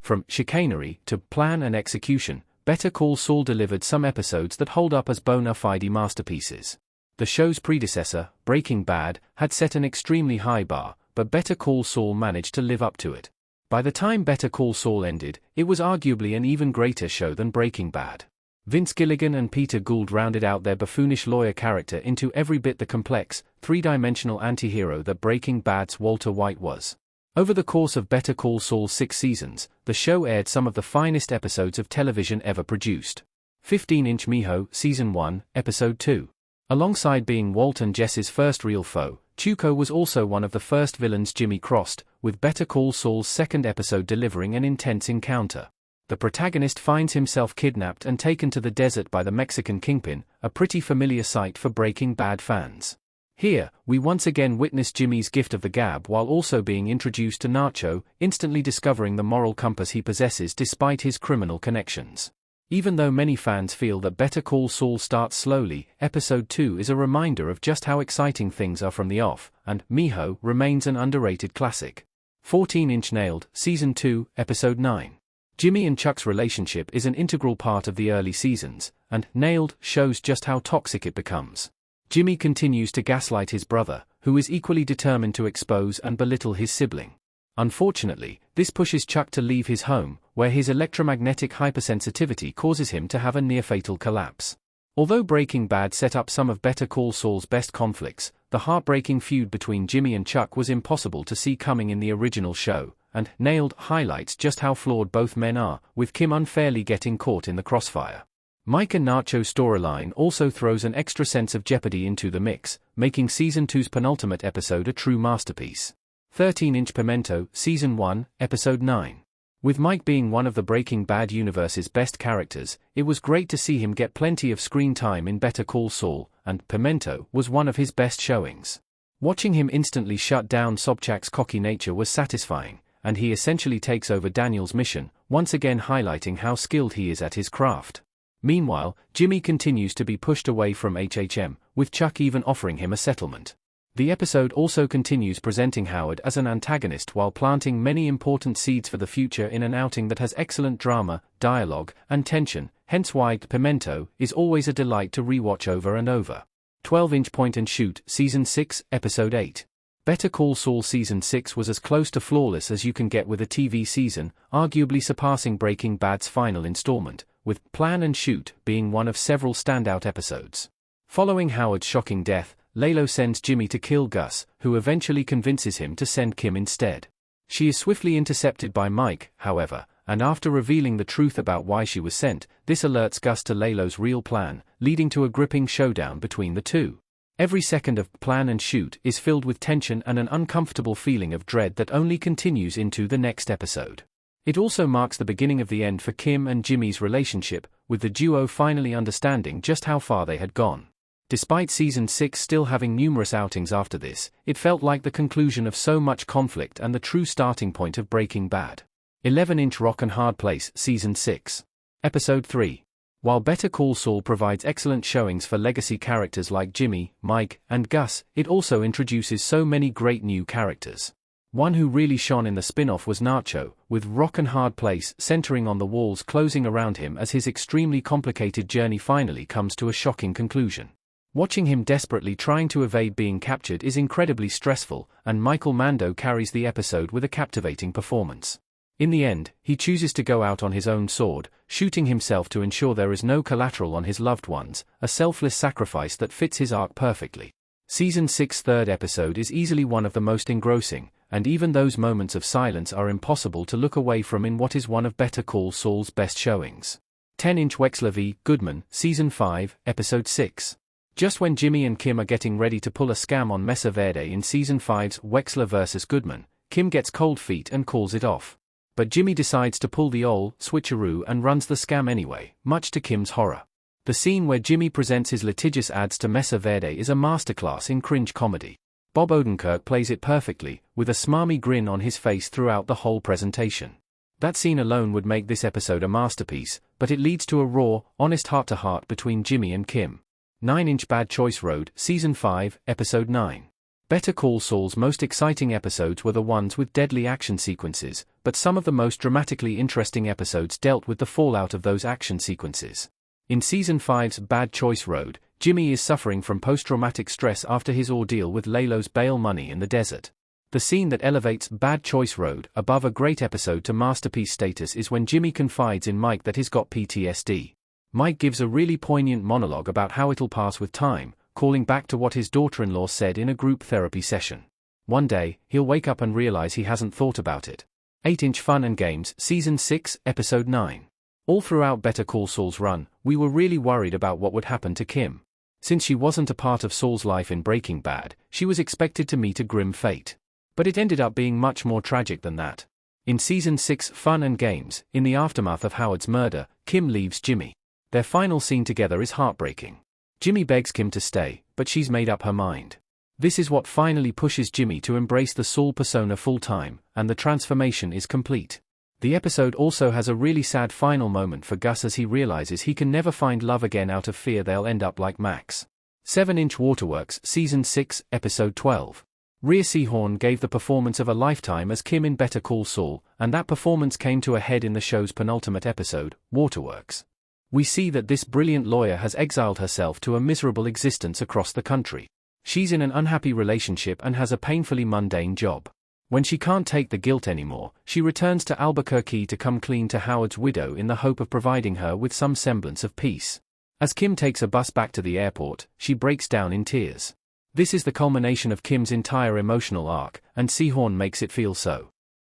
From chicanery to plan and execution, Better Call Saul delivered some episodes that hold up as bona fide masterpieces. The show's predecessor, Breaking Bad, had set an extremely high bar, but Better Call Saul managed to live up to it. By the time Better Call Saul ended, it was arguably an even greater show than Breaking Bad. Vince Gilligan and Peter Gould rounded out their buffoonish lawyer character into every bit the complex, three-dimensional anti-hero that Breaking Bad's Walter White was. Over the course of Better Call Saul's 6 seasons, the show aired some of the finest episodes of television ever produced. 15-inch Miho, Season 1, Episode 2. Alongside being Walt and Jess's first real foe, Tuco was also one of the first villains Jimmy crossed, with Better Call Saul's second episode delivering an intense encounter. The protagonist finds himself kidnapped and taken to the desert by the Mexican kingpin, a pretty familiar sight for Breaking Bad fans. Here, we once again witness Jimmy's gift of the gab while also being introduced to Nacho, instantly discovering the moral compass he possesses despite his criminal connections. Even though many fans feel that Better Call Saul starts slowly, Episode 2 is a reminder of just how exciting things are from the off, and Miho remains an underrated classic. 14-inch Nailed, Season 2, Episode 9. Jimmy and Chuck's relationship is an integral part of the early seasons, and Nailed shows just how toxic it becomes. Jimmy continues to gaslight his brother, who is equally determined to expose and belittle his sibling. Unfortunately, this pushes Chuck to leave his home, where his electromagnetic hypersensitivity causes him to have a near-fatal collapse. Although Breaking Bad set up some of Better Call Saul's best conflicts, the heartbreaking feud between Jimmy and Chuck was impossible to see coming in the original show, and Nailed highlights just how flawed both men are, with Kim unfairly getting caught in the crossfire. Mike and Nacho's storyline also throws an extra sense of jeopardy into the mix, making Season 2's penultimate episode a true masterpiece. 13-inch Pimento, Season 1, Episode 9. With Mike being one of the Breaking Bad universe's best characters, it was great to see him get plenty of screen time in Better Call Saul, and Pimento was one of his best showings. Watching him instantly shut down Sobchak's cocky nature was satisfying, and he essentially takes over Daniel's mission, once again highlighting how skilled he is at his craft. Meanwhile, Jimmy continues to be pushed away from HHM, with Chuck even offering him a settlement. The episode also continues presenting Howard as an antagonist while planting many important seeds for the future in an outing that has excellent drama, dialogue, and tension, hence why Pimento is always a delight to rewatch over and over. 12-inch Point and Shoot, Season 6, Episode 8. Better Call Saul Season 6 was as close to flawless as you can get with a TV season, arguably surpassing Breaking Bad's final installment, with Plan and Shoot being one of several standout episodes. Following Howard's shocking death, Lalo sends Jimmy to kill Gus, who eventually convinces him to send Kim instead. She is swiftly intercepted by Mike, however, and after revealing the truth about why she was sent, this alerts Gus to Lalo's real plan, leading to a gripping showdown between the two. Every second of Plan and Shoot is filled with tension and an uncomfortable feeling of dread that only continues into the next episode. It also marks the beginning of the end for Kim and Jimmy's relationship, with the duo finally understanding just how far they had gone. Despite Season 6 still having numerous outings after this, it felt like the conclusion of so much conflict and the true starting point of Breaking Bad. 11-inch Rock and Hard Place, Season 6. Episode 3. While Better Call Saul provides excellent showings for legacy characters like Jimmy, Mike, and Gus, it also introduces so many great new characters. One who really shone in the spin-off was Nacho, with Rock and Hard Place centering on the walls closing around him as his extremely complicated journey finally comes to a shocking conclusion. Watching him desperately trying to evade being captured is incredibly stressful, and Michael Mando carries the episode with a captivating performance. In the end, he chooses to go out on his own sword, shooting himself to ensure there is no collateral on his loved ones, a selfless sacrifice that fits his arc perfectly. Season 6's third episode is easily one of the most engrossing, and even those moments of silence are impossible to look away from in what is one of Better Call Saul's best showings. 10-inch Wexler v. Goodman, Season 5, Episode 6. Just when Jimmy and Kim are getting ready to pull a scam on Mesa Verde in Season 5's Wexler vs. Goodman, Kim gets cold feet and calls it off. But Jimmy decides to pull the ol' switcheroo and runs the scam anyway, much to Kim's horror. The scene where Jimmy presents his litigious ads to Mesa Verde is a masterclass in cringe comedy. Bob Odenkirk plays it perfectly, with a smarmy grin on his face throughout the whole presentation. That scene alone would make this episode a masterpiece, but it leads to a raw, honest heart-to-heart between Jimmy and Kim. 9-inch Bad Choice Road, Season 5, Episode 9. Better Call Saul's most exciting episodes were the ones with deadly action sequences, but some of the most dramatically interesting episodes dealt with the fallout of those action sequences. In Season 5's Bad Choice Road, Jimmy is suffering from post-traumatic stress after his ordeal with Laylo's bail money in the desert. The scene that elevates Bad Choice Road above a great episode to masterpiece status is when Jimmy confides in Mike that he's got PTSD. Mike gives a really poignant monologue about how it'll pass with time, calling back to what his daughter-in-law said in a group therapy session. One day, he'll wake up and realize he hasn't thought about it. 8-inch Fun and Games, Season 6, Episode 9. All throughout Better Call Saul's run, we were really worried about what would happen to Kim. Since she wasn't a part of Saul's life in Breaking Bad, she was expected to meet a grim fate. But it ended up being much more tragic than that. In Season 6, Fun and Games, in the aftermath of Howard's murder, Kim leaves Jimmy. Their final scene together is heartbreaking. Jimmy begs Kim to stay, but she's made up her mind. This is what finally pushes Jimmy to embrace the Saul persona full-time, and the transformation is complete. The episode also has a really sad final moment for Gus as he realizes he can never find love again out of fear they'll end up like Max. 7-inch Waterworks, Season 6, Episode 12. Rhea Seehorn gave the performance of a lifetime as Kim in Better Call Saul, and that performance came to a head in the show's penultimate episode, Waterworks. We see that this brilliant lawyer has exiled herself to a miserable existence across the country. She's in an unhappy relationship and has a painfully mundane job. When she can't take the guilt anymore, she returns to Albuquerque to come clean to Howard's widow in the hope of providing her with some semblance of peace. As Kim takes a bus back to the airport, she breaks down in tears. This is the culmination of Kim's entire emotional arc, and Seehorn makes it feel so.